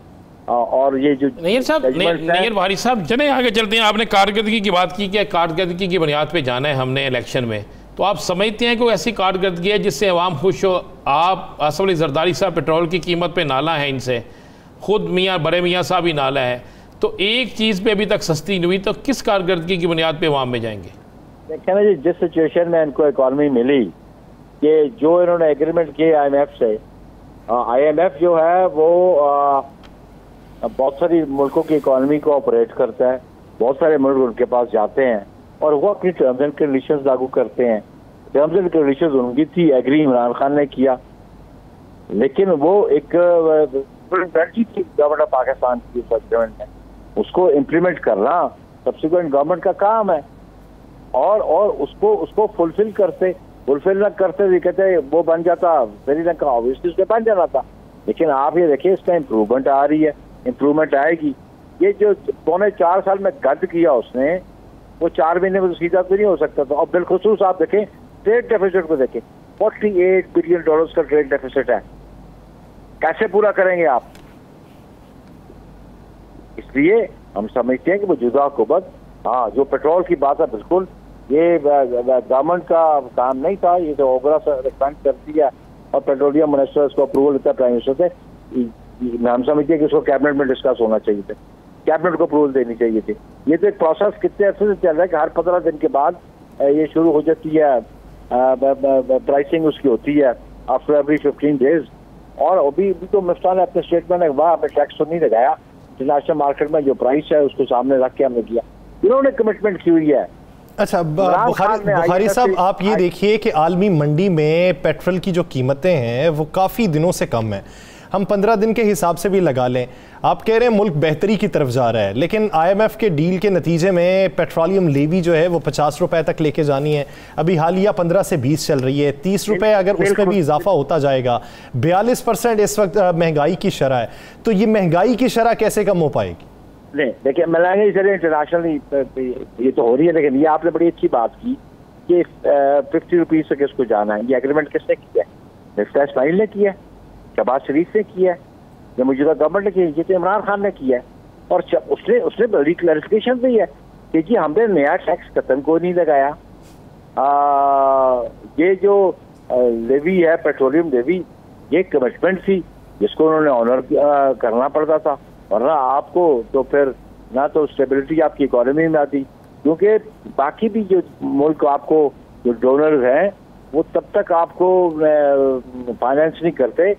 और ये जो नैयर वारिस साहब चले आगे चलते हैं। आपने कारकर्दगी की बात की कि कारकर्दगी की बुनियाद पे जाना है हमने इलेक्शन में, तो आप समझते हैं कि कोई ऐसी कारकर्दगी है जिससे अवाम खुश हो? आप आसिफ अली जरदारी साहब पेट्रोल की कीमत पे नाला है, इनसे खुद बड़े मियाँ साहब ही नाला है, तो एक चीज़ पे अभी तक सस्ती नहीं हुई, तो किस कारकर्दगी की बुनियाद पे अवाम में जाएंगे? देखिए ना जी, जिस सिचुएशन में इनको इकॉनमी मिली कि जो इन्होंने एग्रीमेंट किए IMF से, IMF जो है वो बहुत सारी मुल्कों की इकॉनमी को ऑपरेट करता है, बहुत सारे मुल्क उनके पास जाते हैं और वो अपनी टर्म्स एंड कंडीशंस लागू करते हैं। टर्म्स एंड कंडीशंस उनकी थी, एग्री इमरान खान ने किया, लेकिन वो एक गवर्नमेंट ऑफ पाकिस्तान की गवर्नमेंट है, उसको इम्प्लीमेंट करना सब्सिक्वेंट गवर्नमेंट का काम है। और उसको फुलफिल न करते भी कहते वो बन जाता श्रीलंका, ऑब्वियसली उसके बन जाना था। लेकिन आप ये देखिए इसका इम्प्रूवमेंट आ रही है, इम्प्रूवमेंट आएगी। ये जो 4.25 साल में गद किया उसने, वो 4 महीने में तो सीधा तो नहीं हो सकता था। और बिलखुसूस आप देखें ट्रेड डेफिसिट को देखें, $48 बिलियन का ट्रेड डेफिसिट है, कैसे पूरा करेंगे आप? इसलिए हम समझते हैं कि मौजूदा हुकूमत, हाँ जो पेट्रोल की बात है बिल्कुल ये गवर्नमेंट का काम नहीं था, ये तो ओबरा से रिकमेंड करती है और पेट्रोलियम मिनिस्टर इसको अप्रूवल देता है प्राइम मिनिस्टर से। हम समझते हैं कि उसको कैबिनेट में डिस्कस होना चाहिए था, कैबिनेट को अप्रूवल देनी चाहिए थी। ये तो एक प्रोसेस कितने अर्से से चल रहा है कि हर 15 दिन के बाद ये शुरू हो जाती है, प्राइसिंग उसकी होती है आफ्टर एवरी 15 डेज। और अभी तो मिफ्ता ने अपने स्टेटमेंट में वहाँ हमें टैक्स तो नहीं लगाया, इंटरनेशनल मार्केट में जो प्राइस है उसको सामने रख के हमने किया, इन्होंने कमिटमेंट की हुई है। अच्छा बुखारी साहब, आप ये देखिए कि आलमी मंडी में पेट्रोल की जो कीमतें हैं वो काफ़ी दिनों से कम है। हम 15 दिन के हिसाब से भी लगा लें, आप कह रहे हैं मुल्क बेहतरी की तरफ जा रहा है, लेकिन IMF के डील के नतीजे में पेट्रोलियम लेवी जो है वो 50 रुपए तक लेके जानी है। अभी हालिया 15 से 20 चल रही है, 30 रुपए अगर उसमें भी इजाफा होता जाएगा। 42% इस वक्त महंगाई की शरह है, तो ये महंगाई की शरह कैसे कम हो पाएगी? नहीं देखिए, महंगाई चलिए इंटरनेशनली ये तो हो रही है, लेकिन ये आपने बड़ी अच्छी बात की कि 50 रुपीज से किसको जाना है। ये एग्रीमेंट किसने किया है? मिफ्ता इस्माइल ने किया है, शहबाज शरीफ ने किया है, ये मौजूदा गवर्नमेंट ने किया, ये तो इमरान खान ने किया है। और उसने बड़ी क्लैरिफिकेशन दी है कि जी हमने नया टैक्स कतन को नहीं लगाया। ये जो लेवी है पेट्रोलियम लेवी, ये कमिटमेंट थी जिसको उन्होंने ऑनर करना पड़ता था, वरना आपको तो फिर ना तो स्टेबिलिटी आपकी इकोनॉमी में आती, क्योंकि बाकी भी जो मुल्क आपको जो डोनर्स हैं वो तब तक आपको फाइनेंस नहीं करते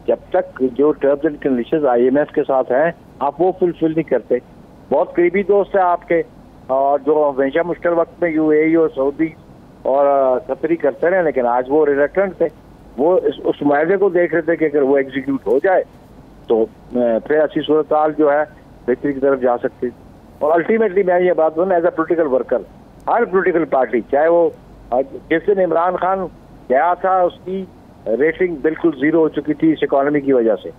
जब तक जो टर्म्स एंड कंडीशंस IMF के साथ हैं आप वो फुलफिल नहीं करते। बहुत करीबी दोस्त है आपके, और जो हमेशा मुश्किल वक्त में UAE और सऊदी और कतरी करते रहे, लेकिन आज वो रिलेक्टेंट थे, वो उस मुआवजे को देख रहे थे कि अगर वो एग्जीक्यूट हो जाए तो फिर अच्छी सूरत हाल जो है बेहतरी की तरफ जा सकती। और अल्टीमेटली मैं ये बात बोलूँ, एज ए पोलिटिकल वर्कर, हर पोलिटिकल पार्टी, चाहे वो जिस दिन इमरान खान गया था उसकी रेटिंग बिल्कुल जीरो हो चुकी थी इस इकोनॉमी की वजह से,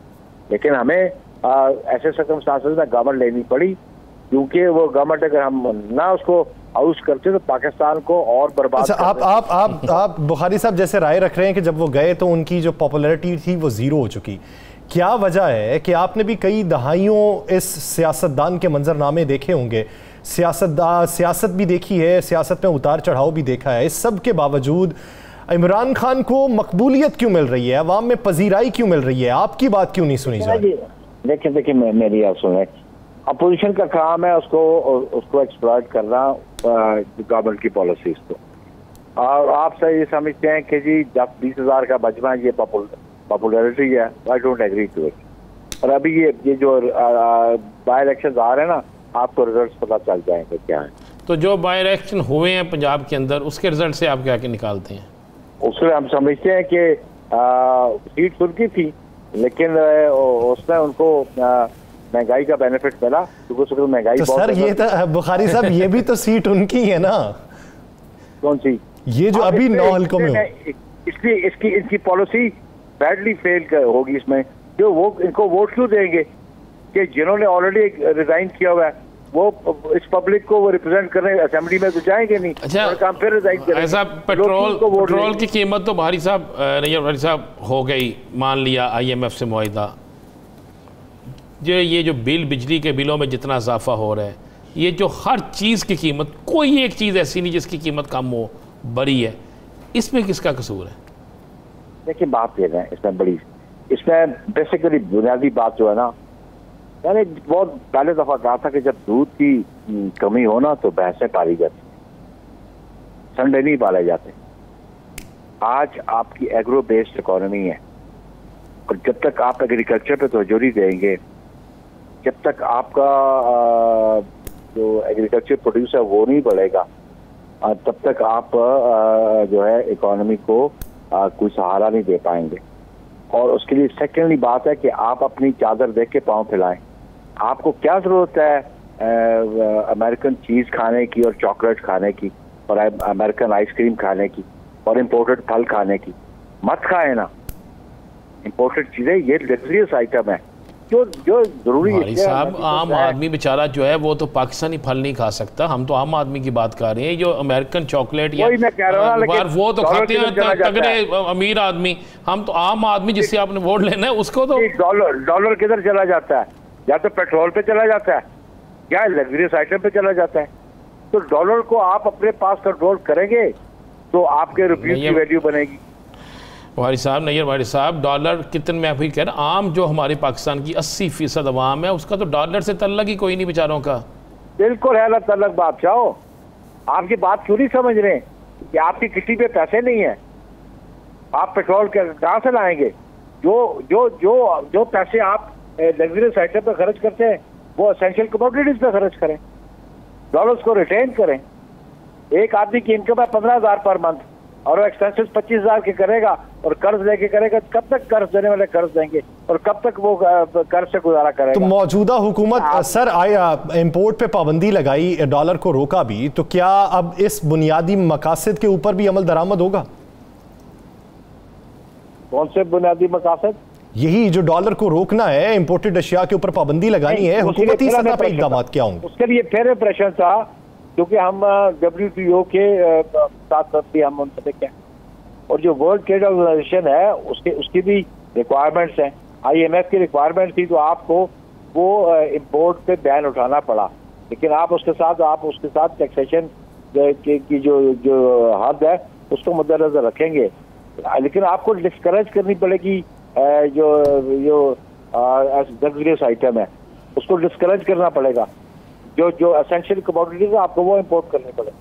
लेकिन हमें ऐसे सर्कमस्टांसेस में गवर्नमेंट लेनी पड़ी, क्योंकि वो गवर्नमेंट अगर हम ना उसको हाउस करते तो पाकिस्तान को और बर्बाद। अच्छा, आप बुखारी साहब जैसे राय रख रहे हैं कि जब वो गए तो उनकी जो पॉपुलैरिटी थी वो जीरो हो चुकी, क्या वजह है कि आपने भी कई दहाइयों इस सियासतदान के मंजरनामे देखे होंगे, सियासत भी देखी है, सियासत में उतार चढ़ाव भी देखा है, इस सब के बावजूद इमरान खान को मकबूलियत क्यों मिल रही है, अवाम में पजीराई क्यों मिल रही है, आपकी बात क्यों नहीं सुनी जा रही? देखिए मेरी आप सुने, अपोजिशन का काम है उसको एक्सप्लॉइट करना गवर्नमेंट की पॉलिसीज को। और आप सही ये समझते हैं कि जी 10-20 हज़ार का मजमा ये पॉपुलैरिटी है, I don't agree to it. और अभी ये जो बाई इलेक्शन आ रहे हैं ना, आपको रिजल्ट पता चल जाएंगे क्या है। तो जो बाई इलेक्शन हुए हैं पंजाब के अंदर, उसके रिजल्ट से आप क्या क्या निकालते हैं? उसमें हम समझते हैं कि सीट उनकी थी, लेकिन उसमें उनको महंगाई का बेनिफिट मिला, क्योंकि उसमें महंगाई तो सर ये तो बुखारी साहब ये भी तो सीट उनकी है ना। कौन सी? ये जो अभी 9 हल्कों में इसलिए इनकी पॉलिसी बैडली फेल होगी इसमें। जो वो इनको वोट क्यों देंगे कि जिन्होंने ऑलरेडी रिजाइन किया हुआ है वो इस पब्लिक को वो रिप्रेजेंट करने असेंबली में तो जाएंगे नहीं। अच्छा, काम फिर रिजाइन करेंगे। ऐसा पेट्रोल की कीमत तो भारी साहब हो गई, मान लिया IMF से मुआहिदा, ये जो बिजली के बिलों में जितना इजाफा हो रहा है, ये जो हर चीज़ की कीमत, कोई एक चीज़ ऐसी नहीं जिसकी कीमत कम हो, बड़ी है, इसमें किसका कसूर है? देखिए बात ये है इसमें बेसिकली बुनियादी बात जो है ना, मैंने बहुत पहले दफा कहा था कि जब दूध की कमी हो ना तो भैंसें पाली जाती, संडे नहीं पाले जाते। आज आपकी एग्रो बेस्ड इकोनॉमी है, और जब तक आप एग्रीकल्चर पे तवज्जो नहीं देंगे, जब तक आपका जो एग्रीकल्चर प्रोड्यूस है वो नहीं बढ़ेगा, तब तक आप जो है इकोनॉमी को कोई सहारा नहीं दे पाएंगे। और उसके लिए सेकेंडली बात है कि आप अपनी चादर देख के पाँव फैलाएं। आपको क्या जरूरत है अमेरिकन चीज खाने की और चॉकलेट खाने की और अमेरिकन आइसक्रीम खाने की और इम्पोर्टेड फल खाने की? मत खाए ना इम्पोर्टेड चीजें, ये लग्जरियस आइटम है जो जरूरी है। साहब आम आदमी बेचारा जो है वो तो पाकिस्तानी फल नहीं खा सकता, हम तो आम आदमी की बात कर रहे हैं। जो अमेरिकन चॉकलेट या वो तो खाते हैं तगड़े अमीर आदमी, हम तो आम आदमी जिससे आपने वोट लेना है उसको तो। डॉलर किधर चला जाता है? या तो पेट्रोल पे चला जाता है या लग्जरियस आइटम पे चला जाता है। तो डॉलर को आप अपने पास कंट्रोल करेंगे तो आपके रुपये की वैल्यू बनेगी। वारी साहब, नैयर वारी साहब, डॉलर कितने में अभी कह रहे हैं, आम जो हमारे पाकिस्तान की 80% अवाम है उसका तो डॉलर से तल्लक ही कोई नहीं बेचारों का। बिल्कुल है ना तल्लक बादशाह। आपकी बात क्यों नहीं समझ रहे कि आपकी किसी पे पैसे नहीं है, आप पेट्रोल कहाँ से लाएंगे? जो जो जो जो पैसे आप लग्जरियस आइटम पे खर्च करते हैं वो एसेंशियल कमोडिटीज पे खर्च करें, डॉलर्स को रिटेन करें। एक आदमी की इनकम है 15,000 पर मंथ और वो एक्सपेंसेस 25,000 के करेगा और कर्ज लेके करेगा, कब तक कर्ज देने वाले कर्ज देंगे और कब तक वो कर्ज से गुजारा करेगा? तो मौजूदा हुकूमत सर इंपोर्ट पे पाबंदी लगाई, डॉलर को रोका भी, तो क्या अब इस बुनियादी मकासद के ऊपर भी अमल दरामद होगा? कौन से बुनियादी मकासद? यही जो डॉलर को रोकना है, इंपोर्टेड अशिया के ऊपर पाबंदी लगानी है, हुकूमती सतह पर इक़दाम क्या होंगे? उसके लिए फिर प्रेशर था, क्योंकि हम WTO के साथ भी हम मुंसलिक हैं और जो वर्ल्ड ट्रेड ऑर्गेनाइजेशन है उसकी भी रिक्वायरमेंट्स हैं। IMF की रिक्वायरमेंट थी तो आपको वो इंपोर्ट पे बैन उठाना पड़ा, लेकिन आप उसके साथ टैक्सेशन की जो हद है उसको मद्देनजर रखेंगे, लेकिन आपको डिस्करेज करनी पड़ेगी। जो लग्जरियस आइटम है उसको डिस्करेज करना पड़ेगा। जो एसेंशियल कमोडिटीज है आपको वो इंपोर्ट करनी पड़ेगी।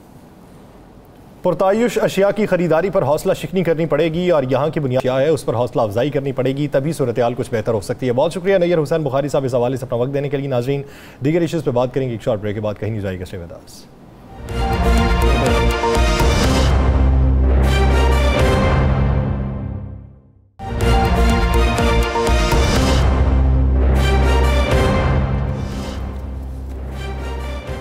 पुरतायुश अशिया की खरीदारी पर हौसला शिकनी करनी पड़ेगी और यहाँ की बुनियाद क्या है उस पर हौसला अफजाई करनी पड़ेगी, तभी सूरत हाल कुछ बेहतर हो सकती है। बहुत शुक्रिया नैयर हुसैन बुखारी साहब इस हवाले से अपना वक्त देने के लिए। नाजरीन, दीगर इश्यूज़ पर बात करेंगे एक शॉर्ट ब्रेक के बाद, कहीं नहीं जाएगा। Stay with us.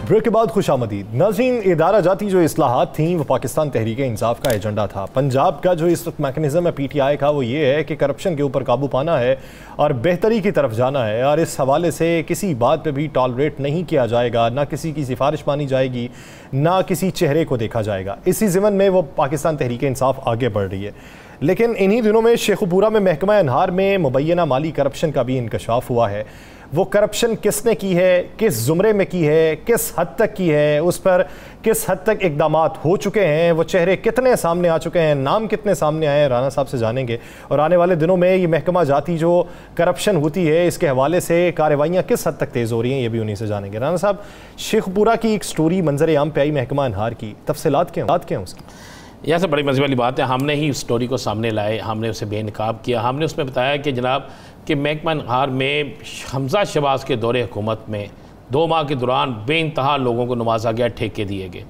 ब्रेक के बाद खुशामदीद। नाज़रीन, इदारा जाती जो इस्लाहात थी वो पाकिस्तान तहरीक इंसाफ का एजेंडा था। पंजाब का जो इस वक्त मैकेनिज़्म है PTI का वो ये है कि करप्शन के ऊपर काबू पाना है और बेहतरी की तरफ जाना है, और इस हवाले से किसी बात पे भी टॉलरेट नहीं किया जाएगा, ना किसी की सिफारिश मानी जाएगी, ना किसी चेहरे को देखा जाएगा। इसी ज़िमन में वो पाकिस्तान तहरीक इंसाफ आगे बढ़ रही है। लेकिन इन्हीं दिनों में शेखुपुरा में महकमा अनहार में मुबैना माली करप्शन का भी इंकशाफ हुआ है। वो करप्शन किसने की है, किस ज़ुमरे में की है, किस हद तक की है, उस पर किस हद तक इक़दामात हो चुके हैं, वो चेहरे कितने सामने आ चुके हैं, नाम कितने सामने आए हैं, राना साहब से जानेंगे। और आने वाले दिनों में ये महकमा जाती जो करप्शन होती है इसके हवाले से कार्रवाइयाँ किस हद तक तेज़ हो रही हैं, ये भी उन्हीं से जानेंगे। राना साहब, शेखपुरा की एक स्टोरी मंजर आम पे आई महकमा अनहार की, तफसीलात क्या हैं उसकी? यह सब बड़ी मज़े वाली बात है। हमने ही स्टोरी को सामने लाए, हमने उसे बेनकाब किया। हमने उसमें बताया कि जनाब कि महकमा नहार में हमजा शहबाज के दौरे हुकूमत में 2 माह के दौरान बेइंतहा लोगों को नवाजा गया, ठेके दिए गए,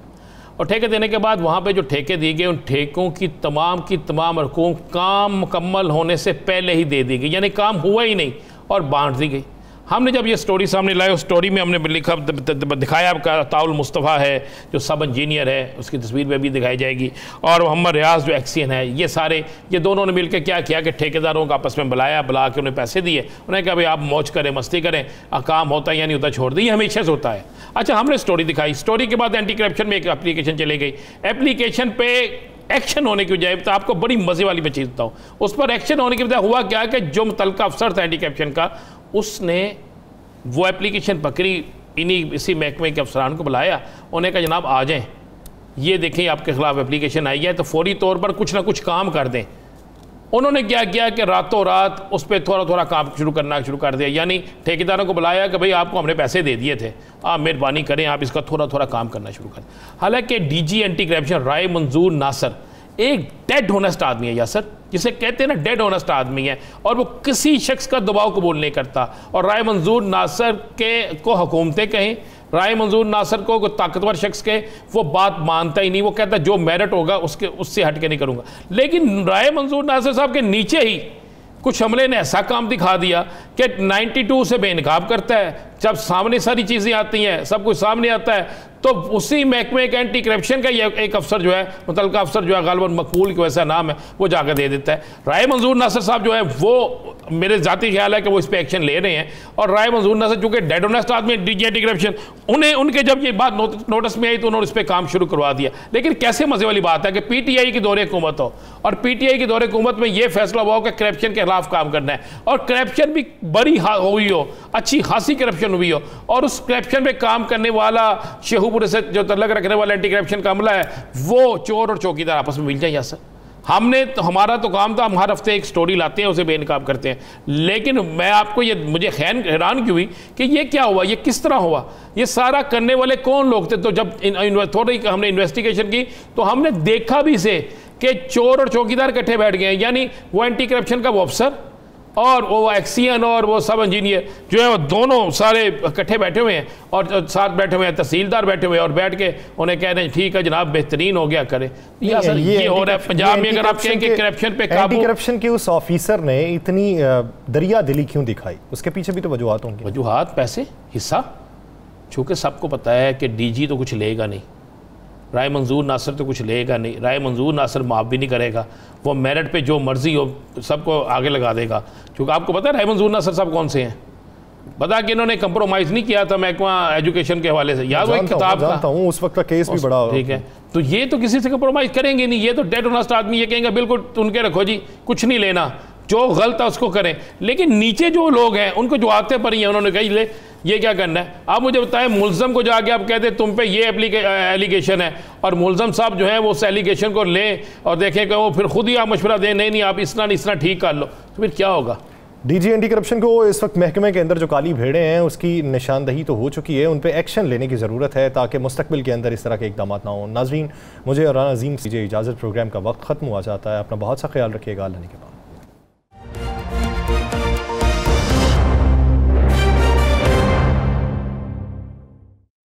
और ठेके देने के बाद वहाँ पे जो ठेके दिए गए उन ठेकों की तमाम रकूम काम मुकम्मल होने से पहले ही दे दी गई, यानी काम हुआ ही नहीं और बांट दी गई। हमने जब ये स्टोरी सामने लाई, उस स्टोरी में हमने लिखा दिखाया, आपका ताउल मुस्तफ़ा है जो सब इंजीनियर है, उसकी तस्वीर में भी दिखाई जाएगी, और मोहम्मद रियाज जो एक्सियन है, ये दोनों ने मिलकर क्या किया कि ठेकेदारों को आपस में बुला के उन्हें पैसे दिए। उन्हें कहा भाई आप मौज करें, मस्ती करें, काम होता है या नहीं होता छोड़ दी, हमेशा से होता है। अच्छा, हमने स्टोरी दिखाई, स्टोरी के बाद एंटी करप्शन में एक एप्लीकेशन चली गई। एप्लीकेशन पे एक्शन होने की बजाय, तो आपको बड़ी मज़े वाली मैं चीज़ बताऊँ, उस पर एक्शन होने की बजाय हुआ क्या कि जो मुतल्लिका अफसर था एंटी करप्शन का, उसने वो एप्लीकेशन पकड़ी, इसी महकमे के अफसरान को बुलाया, उन्हें कहा जनाब आ जाएं, ये देखें आपके ख़िलाफ़ एप्लीकेशन आई है, तो फौरी तौर पर कुछ ना कुछ काम कर दें। उन्होंने क्या किया कि रातों रात उस पर थोड़ा थोड़ा काम शुरू कर दिया, यानी ठेकेदारों को बुलाया कि भाई आपको हमने पैसे दे दिए थे, आप मेहरबानी करें, आप इसका थोड़ा थोड़ा काम करना शुरू करें। हालांकि डीजी एंटी करप्शन राय मंजूर नासर एक डेड होनेस्ट आदमी है यासर, जिसे कहते हैं ना डेड होनेस्ट आदमी है, और वो किसी शख्स का दबाव कबूल नहीं करता। और राय मंजूर नासर को हुकूमतें कहें, राय मंजूर नासर को ताकतवर शख्स के, वो बात मानता ही नहीं, वो कहता जो मेरिट होगा उससे हट के नहीं करूँगा। लेकिन राय मंजूर नासर साहब के नीचे ही कुछ हमले ने ऐसा काम दिखा दिया कि 92 से बेनकाब करता है। जब सामने सारी चीज़ें आती हैं, सब कुछ सामने आता है, तो उसी महकमे के एंटी करप्शन का एक अफसर जो है, मुतल्लिका अफसर जो है, गालिबन मकबूल के वैसा नाम है, वो जाकर दे देता है। राय मंजूर नासर साहब जो है, वो मेरे ज़ाती ख्याल है कि वो इस पर एक्शन ले रहे हैं। और राय मंजूर नासर चूँकि डेड ऑनेस्ट आदमी डीजी एंटी करप्शन, उनके जब ये बात नोटिस में आई तो उन्होंने इस पर काम शुरू करवा दिया। लेकिन कैसे मज़े वाली बात है कि PTI की दौरे हुकूमत हो, और PTI की दौरे हुकूमत में ये फैसला हुआ हो कि करप्शन के खिलाफ काम करना है, और करप्शन भी बड़ी हुई हो, अच्छी खासी करप्शन हुई हो, और उस करप्शन में काम करने वाला शेखुपुर से जो तल्लक रखने वाला एंटी करप्शन का अमला है, वो चोर और चौकीदार आपस में मिल जाए। यार सर, हमारा तो काम था, हम हर हफ्ते एक स्टोरी लाते हैं, उसे बेनकाब करते हैं। लेकिन मैं आपको मुझे हैरान क्यों हुई कि ये क्या हुआ, ये किस तरह हुआ, ये सारा करने वाले कौन लोग थे। तो जब थोड़ी हमने इन्वेस्टिगेशन की तो हमने देखा भी से कि चोर और चौकीदार इकट्ठे बैठ गए हैं, यानी वो एंटी करप्शन का वो अफसर और वो एक्सियन और वो सब इंजीनियर जो है, वो दोनों सारे इकट्ठे बैठे हुए हैं, और साथ बैठे हुए हैं तहसीलदार बैठे हुए हैं, और बैठ के उन्हें कह रहे हैं ठीक है जनाब, बेहतरीन हो गया करें। ये हो रहा है पंजाब में। अगर आप कहें कि करप्शन पे काबू, एंटी करप्शन के उस ऑफिसर ने इतनी दरिया दिली क्यों दिखाई, उसके पीछे भी तो वजूहात होंगी। वजूहात, पैसे, हिस्सा, चूँकि सबको पता है कि DG तो कुछ लेगा नहीं, राय मंजूर नासर तो कुछ लेगा नहीं, राय मंजूर नासर माफ़ भी नहीं करेगा, वो मेरिट पे जो मर्जी हो सबको आगे लगा देगा। क्योंकि आपको पता है राय मंजूर नासर साहब कौन से हैं, बता कि इन्होंने कंप्रोमाइज़ नहीं किया था महकमा एजुकेशन के हवाले से, याद हो एक किताब था, उस वक्त का केस भी बड़ा, ठीक है। तो ये तो किसी से कंप्रोमाइज़ करेंगे नहीं, ये तो डेड ऑनेस्ट आदमी, ये कहेंगे बिल्कुल उनके रखो जी, कुछ नहीं लेना, जो गलत है उसको करें। लेकिन नीचे जो लोग हैं उनको जो आते पड़ी हैं, उन्होंने कही ले ये क्या करना है। आप मुझे बताएं, मुलजम को जाके आप कहते तुम पे ये एलिगेशन है, और मुलजम साहब जो है वो उस एलिगेशन को लें और देखें कि वो फिर खुद ही आप मशवरा दें, नहीं आप इस तरह ठीक कर लो, तो फिर क्या होगा। DG एंटी करप्शन को इस वक्त महकमे के अंदर जो काली भेड़ें हैं उसकी निशानदही तो हो चुकी है, उन पर एक्शन लेने की ज़रूरत है ताकि मुस्तकबिल के अंदर इस तरह के इकदाम ना हो। नाज़रीन, मुझे और राना अजीम से इजाज़त, प्रोग्राम का वक्त ख़त्म हुआ जाता है। अपना बहुत सा ख्याल रखिएगा, अल्लाह के बाद।